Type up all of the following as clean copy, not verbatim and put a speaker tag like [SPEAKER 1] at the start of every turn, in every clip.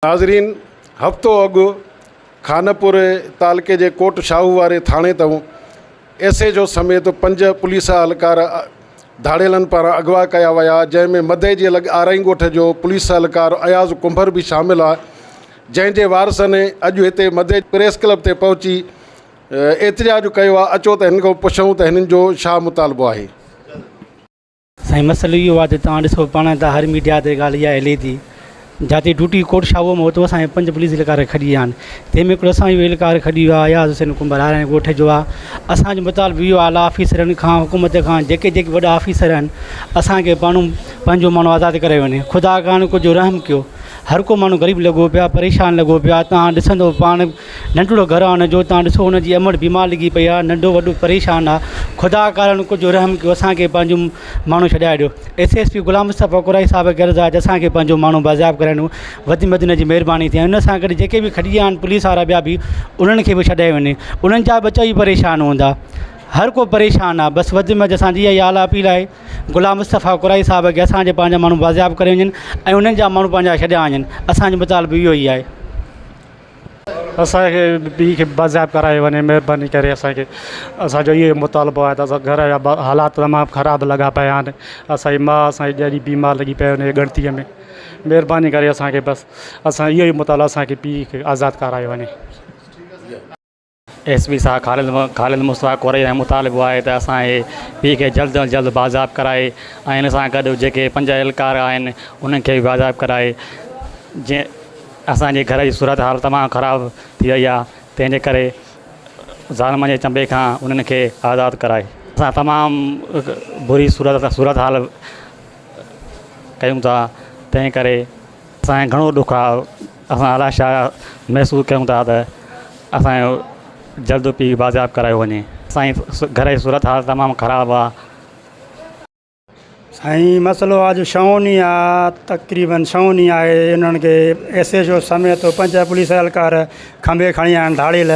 [SPEAKER 1] नाज़रीन, हफ़्तो अॻु खानपुर तालुके जे कोट शाहू वारे थाणे तऊं एसए जो समेत 5 पुलिस एहलकार धाड़ेलनि पारां अगवा कया विया, जंहिंमें मधे जे आराई ॻोठ जो पुलिस एहलकार अयाज़ कुंभर भी शामिल आहे, जंहिंजे वारसनि अॼु हिते मधे प्रेस क्लब ते पहुची एतिजाज कयो आहे। अचो त हिन खां पुछूं त हिननि जो छा मुतालबो आहे।
[SPEAKER 2] साईं, मसइलो इहो आहे त तव्हां ॾिसो पाण त हर मीडिया ते ॻाल्हि इहा हले थी, जाते ड्यूटी कोट शाहू में हुतो असांजे 5 पुलिस एहलकार खड़ी विया आहिनि। तंहिंमें हिकिड़ो असांजो एहलकार खड़ी वियो आहे अयाज़ हुसैन कुंभर आराई ॻोठ जो आहे। असांजो मुतालबो इहो आला ऑफिसरनि खां, हुकूमत खां, जेके वॾा ऑफिसर आहिनि, असांखे पंहिंजो माण्हू आज़ादु करे वञे। ख़ुदा कान कुझु रहम कयो। हर को माण्हू ग़रीब लॻो पिया, परेशान लॻो पिया। तव्हां ॾिसंदो पाण नंढड़ो घरु आहे हुनजो, तव्हां ॾिसो हुनजी अमड़ बीमार लॻी पई आहे, नंढो वॾो परेशान आहे। ख़ुदा कारण कुझु रहम कयो, असांखे पंहिंजो माण्हू छॾाए ॾियो। SSP गुलाम मुस्तफ़ा कुरैशी साहिब खे अर्ज़ु आहे त असांखे पंहिंजो माण्हू बाज़ियाब कराइणो, वधि में वधि हुन जी महिरबानी थिए। हुन सां गॾु जेके बि खड़ी विया आहिनि पुलिस वारा ॿिया बि, उन्हनि खे बि छॾाए वञे। उन्हनि जा बच्चा बि परेशान हूंदा, हर को परेशान आहे। बसि वधि में वधि असांजी इहा ई आला अपील आहे गुलाम मुस्तफ़ा कुरैशी साहिब खे असांजे पंहिंजा माण्हू बाज़ियाब करे वञनि ऐं उन्हनि जा माण्हू पंहिंजा छॾिया वञनि। असांजो मुतालबो इहो ई आहे।
[SPEAKER 3] असांखे ॿी खे बाज़ियाब कराए वञे, महिरबानी करे। असांजो इहो मुतालबो आहे त असां घर जा हालात तमामु ख़राबु लॻा पिया आहिनि। असांजी माउ असांजी ॾाढी बीमार लॻी पई हुन ॻणतीअ में। महिरबानी करे असांखे बसि असां इहो ई मुतालबो, असांखे पीउ खे आज़ादु करायो वञे। SP साहब ख़ालिद मुस्तफ़ा कुरैशी जो मुतालबो आहे त असांजे पीउ खे जल्द खां जल्द बाज़ियाब कराए ऐं हिन सां गॾु जेके 5 एहलकार आहिनि उन्हनि खे बि बाज़ियाब कराए। जीअं असांजे घर जी सूरत हाल तमामु ख़राबु थी वई आहे, तंहिंजे करे ज़ालिमनि जे चंबे खां उन्हनि खे आज़ादु कराए। असां तमामु बुरी सूरत हाल कयूं था, तंहिं करे असांखे घणो ॾुख आहे। असां अलाए छा महसूसु कयूं था त असांजो जल्द पीउ बाज़ियाब करायो वञे। असांजी घर जी सूरत हाल तमामु ख़राबु आहे।
[SPEAKER 4] साईं, मसइलो अॼु छहों ॾींहुं आहे, तक़रीबन छहों ॾींहुं आहे। इन्हनि खे SHO समेत 5 पुलिस एहलकार खंबे खणी आया आहिनि धाड़ेल,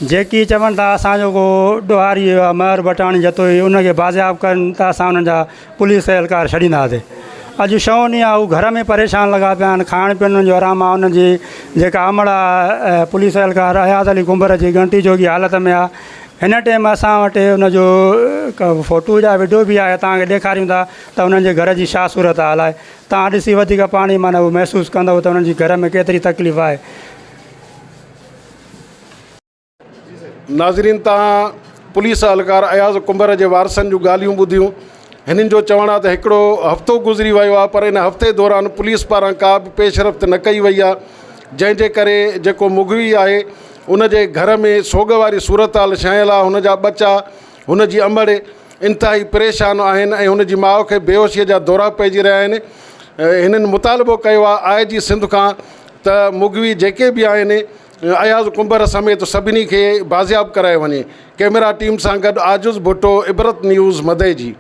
[SPEAKER 4] जेकी चवनि था असांजो को ॾोहारी महर बटाणी जतोई उनखे बाज़ियाब कनि त असां उन्हनि जा पुलिस एहलकार छॾींदासीं। अॼु छहों ॾींहुं आहे, हू घर में परेशान लॻा पिया आहिनि। खाइण पीअण जो आराम आहे। उन्हनि जी जेका अमड़ आहे पुलिस एहलकार अयाज़ अली कुंभर जी ॻणती जोगी हालत में आहे। हिन टाइम असां वटि हुनजो फ़ोटू जा वीडियो बि आहे, तव्हांखे ॾेखारियूं था त हुननि जे घर जी छा सूरत हाल आहे। तव्हां ॾिसी वधीक पाणी माना उहो महसूसु कंदव त हुननि जी घर में केतिरी तकलीफ़ आहे।
[SPEAKER 1] नाज़रीन, तव्हां पुलिस एहलकार अयाज़ कुंभर जे वारसनि जूं ॻाल्हियूं ॿुधियूं। हिननि जो चवणु आहे त हिकिड़ो हफ़्तो गुज़री वियो आहे, पर इन हफ़्ते दौरान पुलिस पारां का बि पेशरफ़्त न कई वई आहे, जंहिंजे करे जेको मुगवी आहे उन जे घर में सोग वारी सूरत हाल छाइल आहे। हुन जा बच्चा, हुन जी अमड़ इंतिहाई परेशान आहिनि ऐं हुन जी माउ खे बेहोशीअ जा दौरा पइजी रहिया आहिनि। हिननि मुतालबो कयो आहे IG सिंध खां त मुगवी जेके बि आहिनि अयाज़ कुंभर समेत सभिनी खे बाज़ियाब कराए वञे। कैमरा टीम सां गॾु आजुज़ भुट्टो, इबरत न्यूज़ मधे जी।